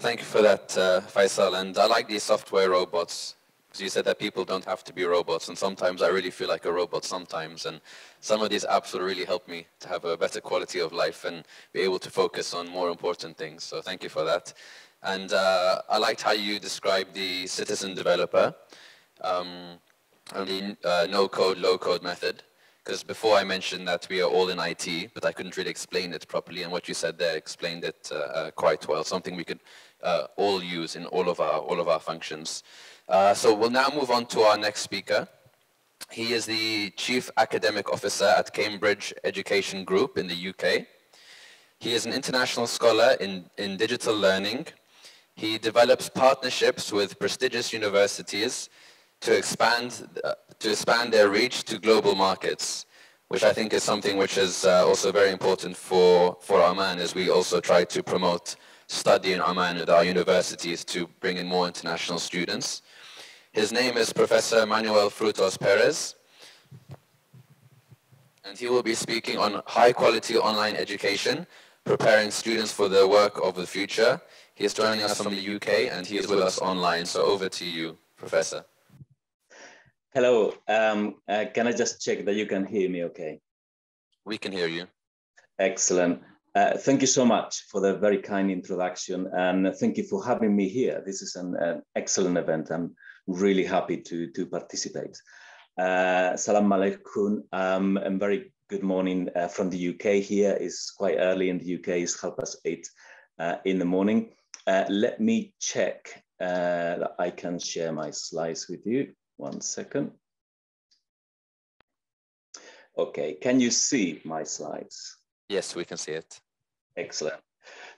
thank you for that, Faisal. And I like these software robots. Because you said that people don't have to be robots, and sometimes I really feel like a robot sometimes. And some of these apps will really help me to have a better quality of life and be able to focus on more important things. So thank you for that. And I liked how you described the citizen developer and the no-code, low-code method. Because before I mentioned that we are all in IT, but I couldn't really explain it properly, and what you said there explained it quite well. Something we could all use in all of our functions. So we'll now move on to our next speaker. He is the Chief Academic Officer at Cambridge Education Group in the UK. He is an international scholar in digital learning. He develops partnerships with prestigious universities to expand their reach to global markets, which I think is something which is also very important for Oman, as we also try to promote study in Oman with our universities to bring in more international students. His name is Professor Manuel Frutos Perez, and he will be speaking on high-quality online education, preparing students for the work of the future. He is joining us from the UK, and he is with us online. So over to you, Professor. Hello. Can I just check that you can hear me okay? We can hear you. Excellent. Thank you so much for the very kind introduction, and thank you for having me here. This is an excellent event. I'm really happy to participate. Salam alaikum, and very good morning from the UK. Here is quite early in the UK, it's 8:30 in the morning. Let me check that I can share my slides with you. 1 second. Okay, can you see my slides? Yes, we can see it. Excellent.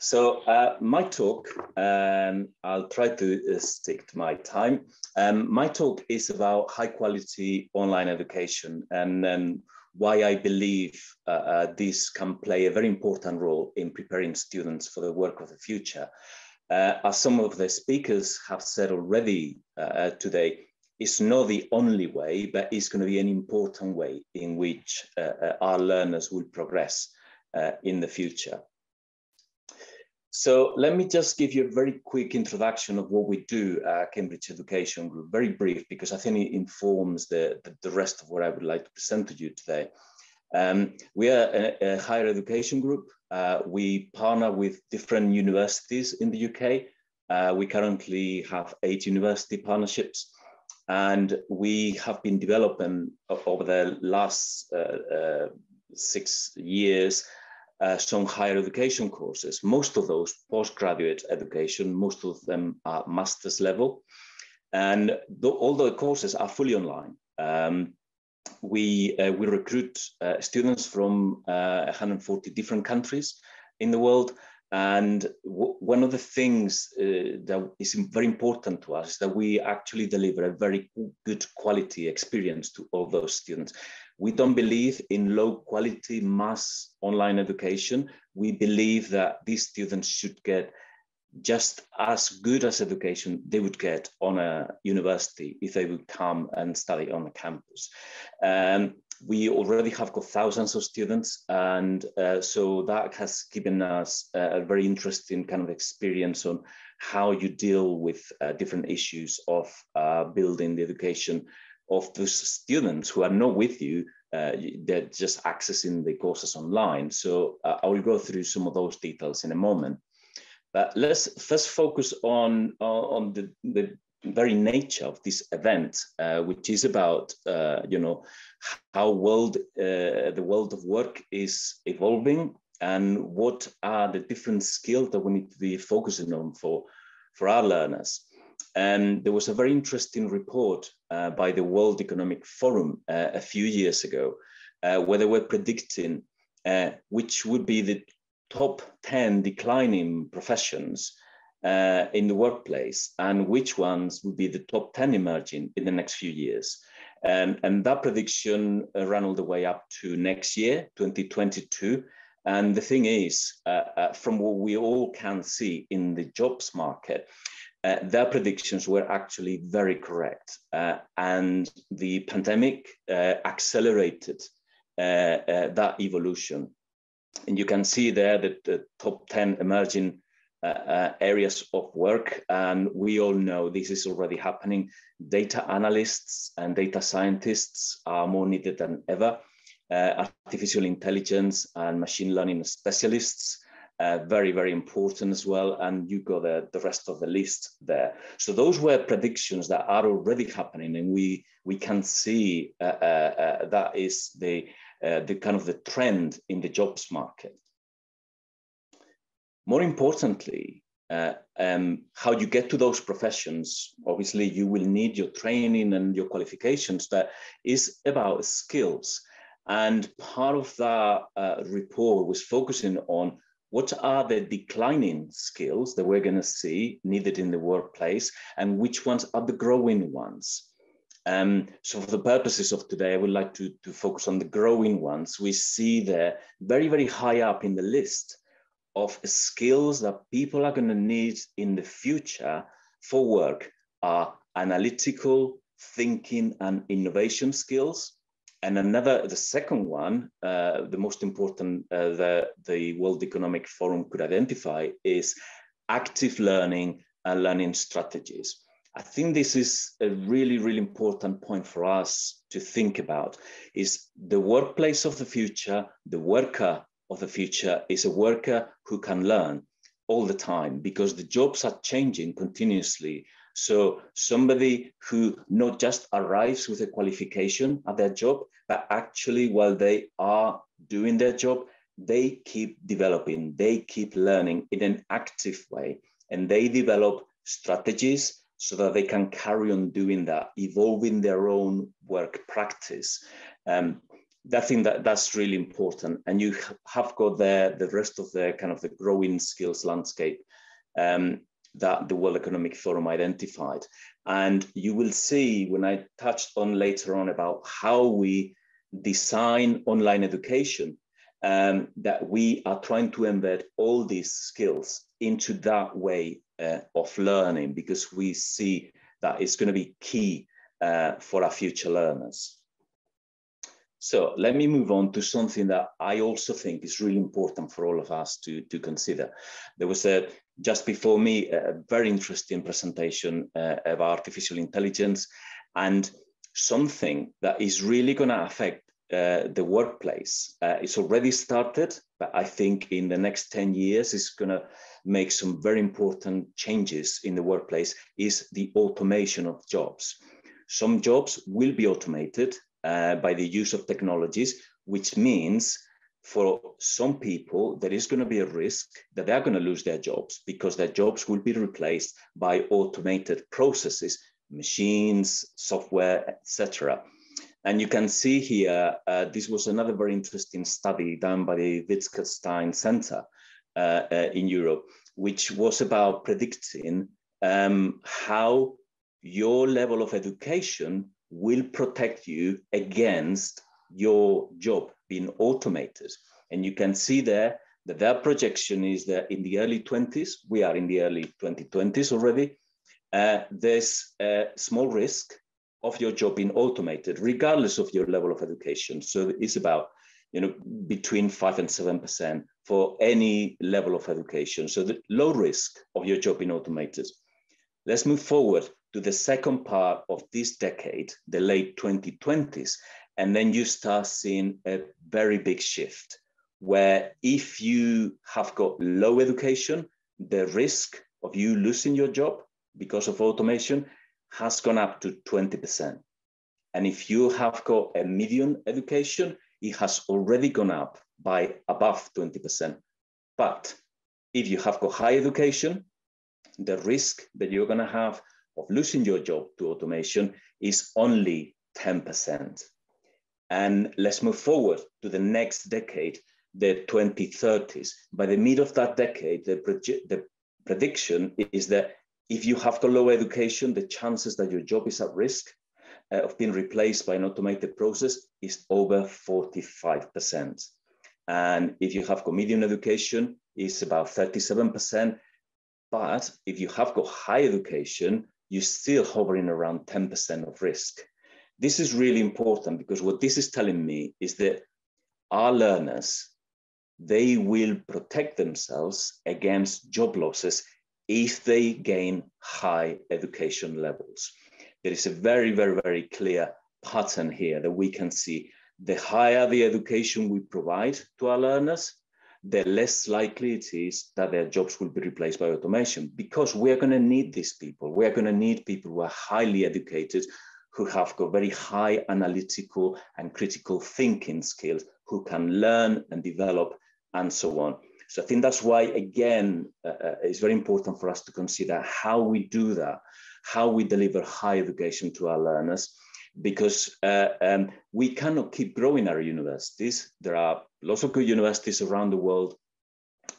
So my talk, I'll try to stick to my time. My talk is about high quality online education, and why I believe this can play a very important role in preparing students for the work of the future. As some of the speakers have said already today, it's not the only way, but it's going to be an important way in which our learners will progress in the future. So let me just give you a very quick introduction of what we do at Cambridge Education Group, very brief, because I think it informs the rest of what I would like to present to you today. We are a higher education group. We partner with different universities in the UK. We currently have 8 university partnerships. And we have been developing over the last 6 years some higher education courses. Most of those postgraduate education, most of them are master's level. And all the courses are fully online. We recruit students from 140 different countries in the world. And one of the things that is very important to us is that we actually deliver a very good quality experience to all those students. We don't believe in low quality mass online education. We believe that these students should get just as good as education they would get on a university if they would come and study on a campus. We already have got thousands of students, and so that has given us a very interesting kind of experience on how you deal with different issues of building the education of those students who are not with you, they're just accessing the courses online. So I will go through some of those details in a moment. But let's first focus on the very nature of this event, which is about how the world of work is evolving, and what are the different skills that we need to be focusing on for our learners. And there was a very interesting report by the World Economic Forum a few years ago, where they were predicting which would be the top 10 declining professions in the workplace, and which ones would be the top 10 emerging in the next few years. And that prediction ran all the way up to next year, 2022. And the thing is, from what we all can see in the jobs market, their predictions were actually very correct. And the pandemic accelerated that evolution. And you can see there that the top 10 emerging areas of work, and we all know this is already happening. Data analysts and data scientists are more needed than ever. Artificial intelligence and machine learning specialists, very, very important as well. And you got the rest of the list there. So those were predictions that are already happening, and we can see that is the kind of the trend in the jobs market. More importantly, how you get to those professions, obviously you will need your training and your qualifications, but is about skills. And part of that report was focusing on what are the declining skills that we're going to see needed in the workplace, and which ones are the growing ones. So for the purposes of today, I would like to focus on the growing ones. We see they're very, very high up in the list of skills that people are going to need in the future for work are analytical, thinking, and innovation skills. And the second one, the most important the World Economic Forum could identify is active learning and learning strategies. I think this is a really, really important point for us to think about, is the workplace of the future, the worker of the future is a worker who can learn all the time, because the jobs are changing continuously. So somebody who not just arrives with a qualification at their job, but actually while they are doing their job, they keep developing, they keep learning in an active way, and they develop strategies so that they can carry on doing that, evolving their own work practice. I think that's really important. And you have got the rest of the kind of the growing skills landscape that the World Economic Forum identified. And you will see when I touched on later on about how we design online education, that we are trying to embed all these skills into that way of learning, because we see that it's going to be key for our future learners. So let me move on to something that I also think is really important for all of us to consider. There was just before me a very interesting presentation of artificial intelligence, and something that is really going to affect the workplace. It's already started, but I think in the next 10 years it's going to make some very important changes in the workplace, is the automation of jobs. Some jobs will be automated by the use of technologies, which means for some people, there is going to be a risk that they're going to lose their jobs, because their jobs will be replaced by automated processes, machines, software, etc. And you can see here, this was another very interesting study done by the Wittgenstein Center in Europe, which was about predicting how your level of education will protect you against your job being automated. And you can see there that their projection is that in the early 20s, we are in the early 2020s already, there's a small risk of your job being automated, regardless of your level of education. So it's about, between 5 and 7% for any level of education. So the low risk of your job being automated. Let's move forward to the second part of this decade, the late 2020s, and then you start seeing a very big shift, where if you have got low education, the risk of you losing your job because of automation has gone up to 20%. And if you have got a medium education, it has already gone up by above 20%. But if you have got high education, the risk that you're going to have of losing your job to automation is only 10%. And let's move forward to the next decade, the 2030s. By the mid of that decade, the prediction is that if you have got low education, the chances that your job is at risk of being replaced by an automated process is over 45%. And if you have got medium education, it's about 37%. But if you have got high education, you're still hovering around 10% of risk. This is really important, because what this is telling me is that our learners they will protect themselves against job losses if they gain high education levels. There is a very, very, very clear pattern here that we can see. The higher the education we provide to our learners, the less likely it is that their jobs will be replaced by automation, because we are going to need these people. We are going to need people who are highly educated, who have got very high analytical and critical thinking skills, who can learn and develop and so on. So I think that's why, again, it's very important for us to consider how we do that, how we deliver high education to our learners, because we cannot keep growing our universities. There are lots of good universities around the world,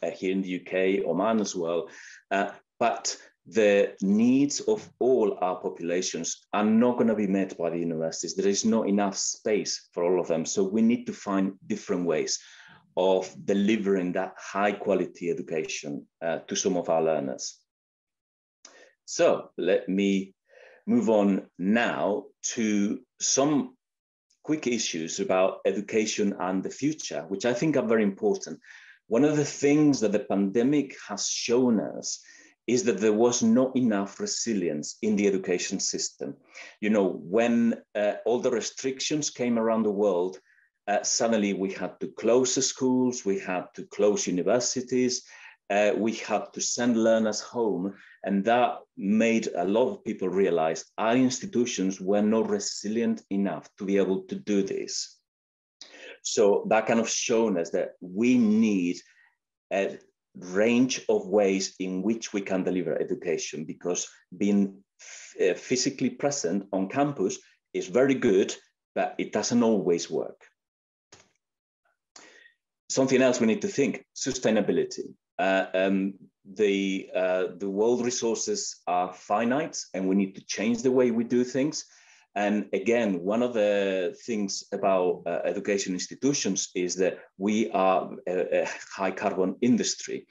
here in the UK, Oman as well, but the needs of all our populations are not going to be met by the universities. There is not enough space for all of them. So we need to find different ways of delivering that high quality education to some of our learners. So let me move on now to some quick issues about education and the future, which I think are very important. One of the things that the pandemic has shown us is that there was not enough resilience in the education system. You know, when all the restrictions came around the world, suddenly we had to close the schools, we had to close universities, we had to send learners home, and that made a lot of people realize our institutions were not resilient enough to be able to do this. So that kind of shown us that we need a range of ways in which we can deliver education, because being physically present on campus is very good, but it doesn't always work. Something else we need to think, sustainability. The world resources are finite, and we need to change the way we do things. And again, one of the things about education institutions is that we are a high carbon industry.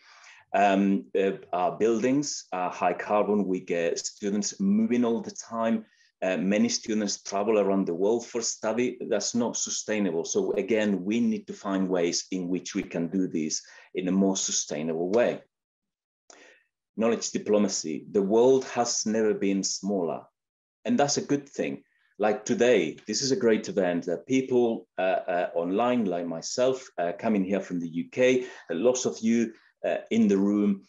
Our buildings are high carbon. We get students moving all the time. Many students travel around the world for study. That's not sustainable. So again, we need to find ways in which we can do this in a more sustainable way. Knowledge diplomacy. The world has never been smaller, and that's a good thing. Like today, this is a great event that people online, like myself, coming here from the UK, lots of you in the room,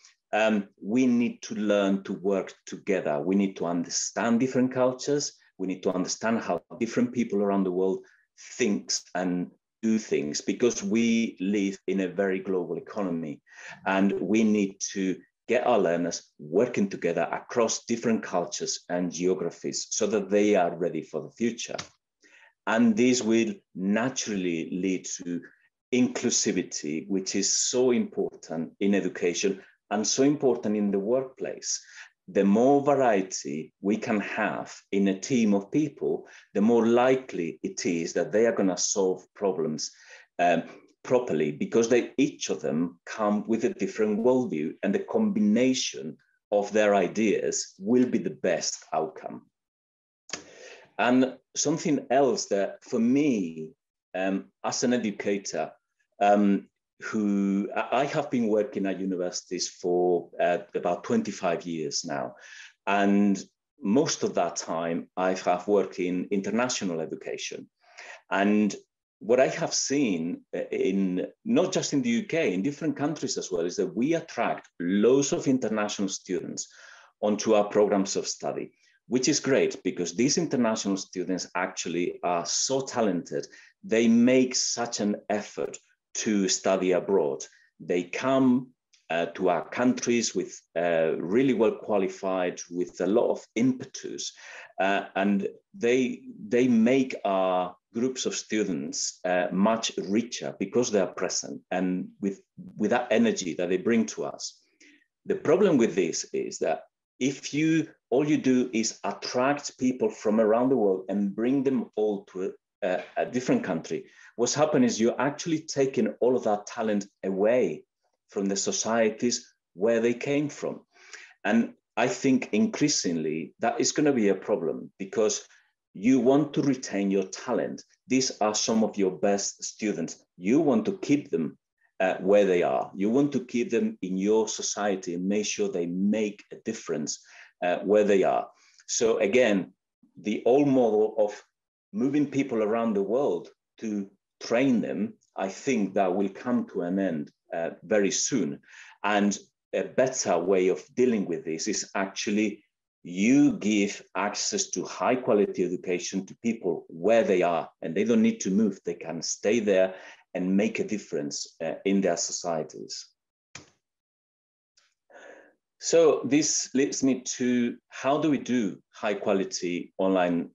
we need to learn to work together. We need to understand different cultures. We need to understand how different people around the world think and do things, because we live in a very global economy, and we need to get our learners working together across different cultures and geographies so that they are ready for the future. And this will naturally lead to inclusivity, which is so important in education and so important in the workplace. The more variety we can have in a team of people, the more likely it is that they are going to solve problems properly, because each of them come with a different worldview, and the combination of their ideas will be the best outcome. And something else that for me, as an educator, who I have been working at universities for about 25 years now, and most of that time I have worked in international education. And what I have seen in, not just in the UK, in different countries as well, is that we attract loads of international students onto our programs of study, which is great, because these international students actually are so talented. They make such an effort to study abroad. They come to our countries with really well qualified, with a lot of impetus, and they make our groups of students much richer because they are present and with that energy that they bring to us. The problem with this is that if all you do is attract people from around the world and bring them all to a different country, what's happening is you're actually taking all of that talent away from the societies where they came from. And I think increasingly that is going to be a problem, because you want to retain your talent. These are some of your best students. You want to keep them where they are. You want to keep them in your society and make sure they make a difference where they are. So again, the old model of moving people around the world to train them, I think that will come to an end very soon. And a better way of dealing with this is actually you give access to high quality education to people where they are, and they don't need to move. They can stay there and make a difference in their societies. So this leads me to how do we do high quality online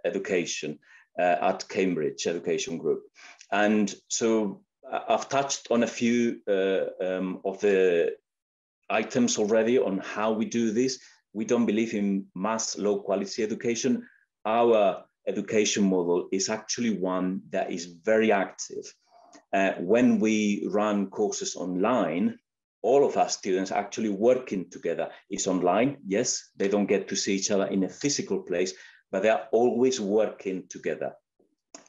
education at Cambridge Education Group? And so I've touched on a few of the items already on how we do this. We don't believe in mass low quality education. Our education model is actually one that is very active. When we run courses online, all of our students actually working together. It's online, yes, they don't get to see each other in a physical place, but they're always working together.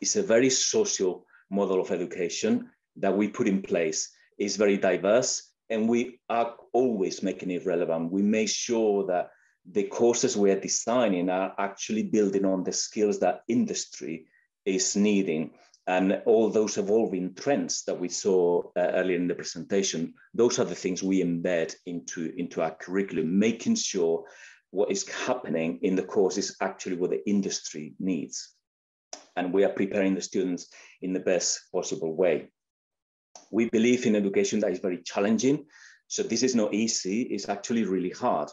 It's a very social model of education that we put in place. It's very diverse, and we are always making it relevant. We make sure that the courses we are designing are actually building on the skills that industry is needing. And all those evolving trends that we saw earlier in the presentation, those are the things we embed into our curriculum, making sure what is happening in the course is actually what the industry needs. And we are preparing the students in the best possible way. We believe in education that is very challenging. So this is not easy, it's actually really hard,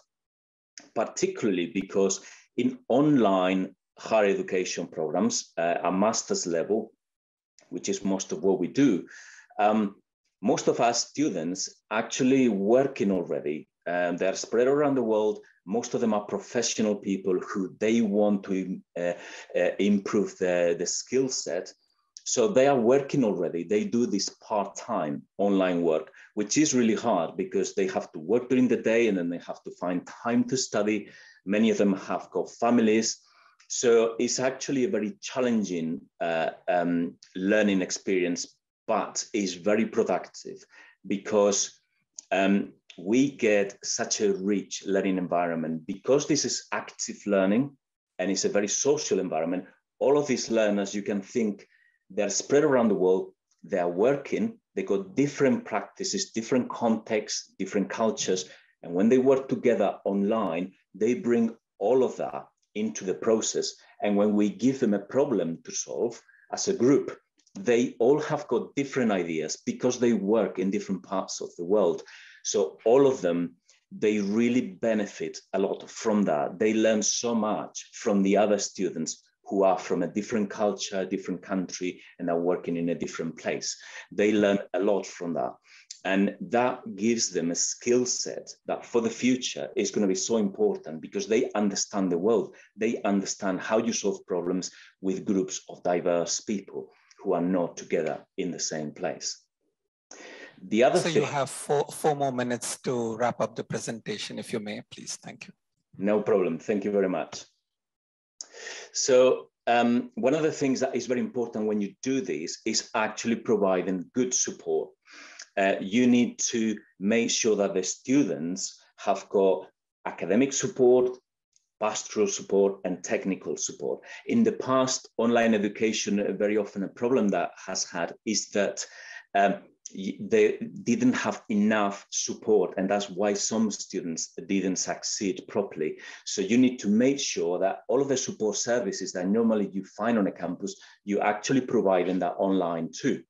particularly because in online higher education programs, a master's level, which is most of what we do, most of our students actually working already. They're spread around the world. Most of them are professional people who they want to improve the skill set. So they are working already. They do this part-time online work, which is really hard because they have to work during the day and then they have to find time to study. Many of them have got families. So it's actually a very challenging learning experience, but is very productive because we get such a rich learning environment. Because this is active learning and it's a very social environment, all of these learners, you can think, they're spread around the world, they're working, they got different practices, different contexts, different cultures. And when they work together online, they bring all of that into the process. And when we give them a problem to solve as a group, they all have got different ideas because they work in different parts of the world. So all of them, they really benefit a lot from that. They learn so much from the other students who are from a different culture, different country, and are working in a different place. They learn a lot from that. And that gives them a skill set that for the future is going to be so important because they understand the world. They understand how you solve problems with groups of diverse people who are not together in the same place. The other thing— you have four more minutes to wrap up the presentation, if you may, please. Thank you. No problem. Thank you very much. So one of the things that is very important when you do this is actually providing good support. You need to make sure that the students have got academic support, pastoral support, and technical support. In the past, online education, very often a problem that has had is that they didn't have enough support, and that's why some students didn't succeed properly. So you need to make sure that all of the support services that normally you find on a campus, you actually provide in that online too.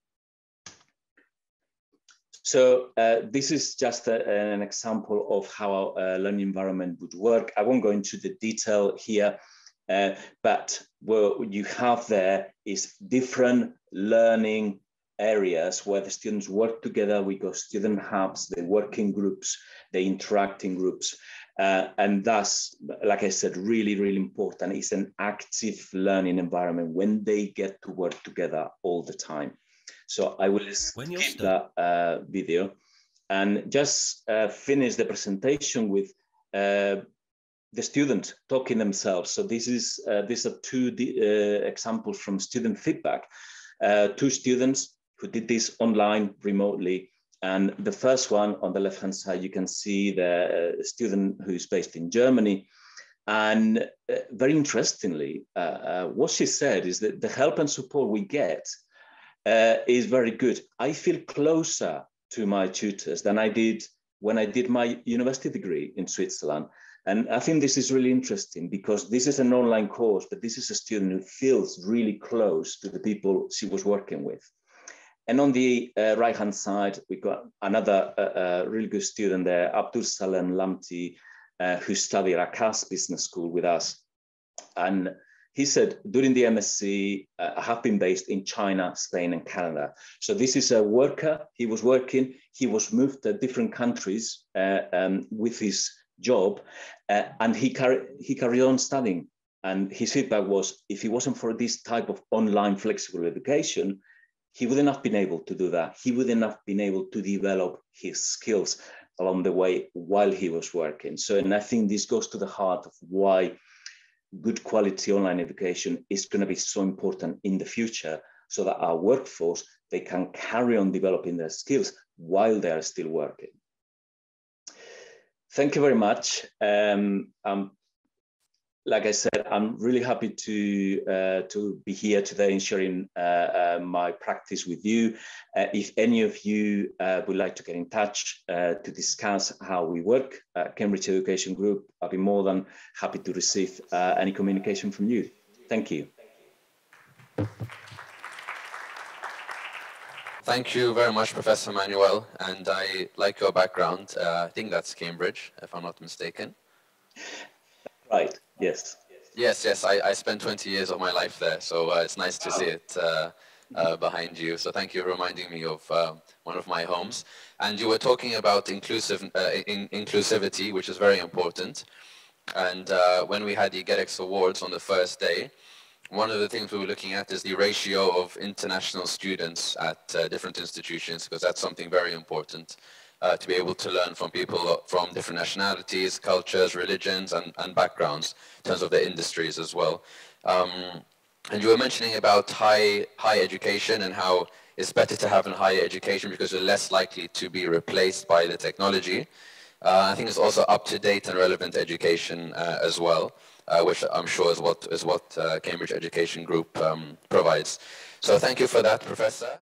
So this is just an example of how a learning environment would work. I won't go into the detail here, but what you have there is different learning areas where the students work together. We got student hubs, they work in groups, they interact in groups. And that's, like I said, really, really important. It's an active learning environment when they get to work together all the time. So I will skip that video and just finish the presentation with the student talking themselves. So these are two examples from student feedback. Two students who did this online remotely. And the first one on the left-hand side, you can see the student who is based in Germany. And very interestingly, what she said is that the help and support we get is very good. I feel closer to my tutors than I did when I did my university degree in Switzerland. And I think this is really interesting because this is an online course, but this is a student who feels really close to the people she was working with. And on the right-hand side, we've got another really good student there, Abdul Salem Lamti, who studied at CAS Business School with us. And he said, during the MSc, I have been based in China, Spain, and Canada. So this is a worker. He was working. He was moved to different countries with his job, and he carried on studying. And his feedback was, if it wasn't for this type of online flexible education, he wouldn't have been able to do that. He wouldn't have been able to develop his skills along the way while he was working. So, and I think this goes to the heart of why good quality online education is going to be so important in the future, so that our workforce, they can carry on developing their skills while they are still working. Thank you very much. Like I said, I'm really happy to be here today and sharing my practice with you. If any of you would like to get in touch to discuss how we work at Cambridge Education Group, I'll be more than happy to receive any communication from you. Thank you. Thank you very much, Professor Manuel. And I like your background. I think that's Cambridge, if I'm not mistaken. Right, yes. Yes, I spent 20 years of my life there, so it's nice to see it behind you. So thank you for reminding me of one of my homes. And you were talking about inclusivity, which is very important. And when we had the GHEDEX Awards on the first day, one of the things we were looking at is the ratio of international students at different institutions, because that's something very important. To be able to learn from people from different nationalities, cultures, religions, and backgrounds in terms of their industries as well. And you were mentioning about high education and how it's better to have a higher education because you're less likely to be replaced by the technology. I think it's also up-to-date and relevant education as well, which I'm sure is what Cambridge Education Group provides. So thank you for that, Professor.